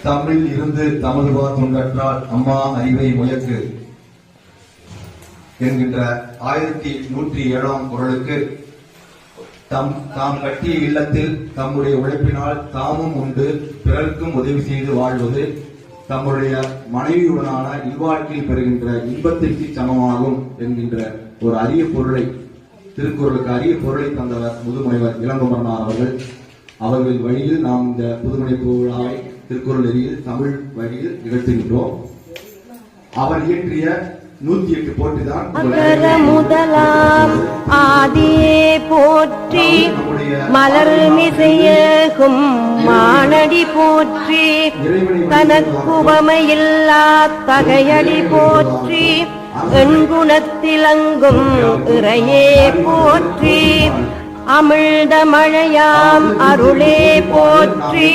தமிழில் இருந்து தமதுவா தொண்டற்றால் அம்மா அறிவை முயக்கு என்கின்ற 1107 குறளுக்கு தாம் கட்டிய இல்லத்தில் தம்முடைய உழைப்பினால் தாமும் உண்டு பிறர்க்கும் உதவி செய்து வாழ்வது தம்முடைய மனைவியுடனான இல்வாழ்க்கையில் பெறுகின்ற இன்பத்திற்கு சமமாகும் என்கின்ற ஒரு அரிய பொருளை, திருக்குறளுக்கு அரிய பொருளை தந்தவர் முதுமுனைவர் இளங்குமரனார் அவர்கள் வழியில் நாம் இந்த புதுமுனைப்பு விழாவை திருக்குறள் நெறியில் தமிழ் வழியில் நிகழ்த்துகின்றோம். அவர் இயற்றிய 108 போற்றிதான் முதலாம் ஆதியே போற்றி, மலர் மிசையகும் மானடி போற்றி, தனக்குவமையில்லா தகையடி போற்றி, எண்குணத்திலங்கும் இறையே போற்றி, அமிழ்த மழையாம் அருளே போற்றி.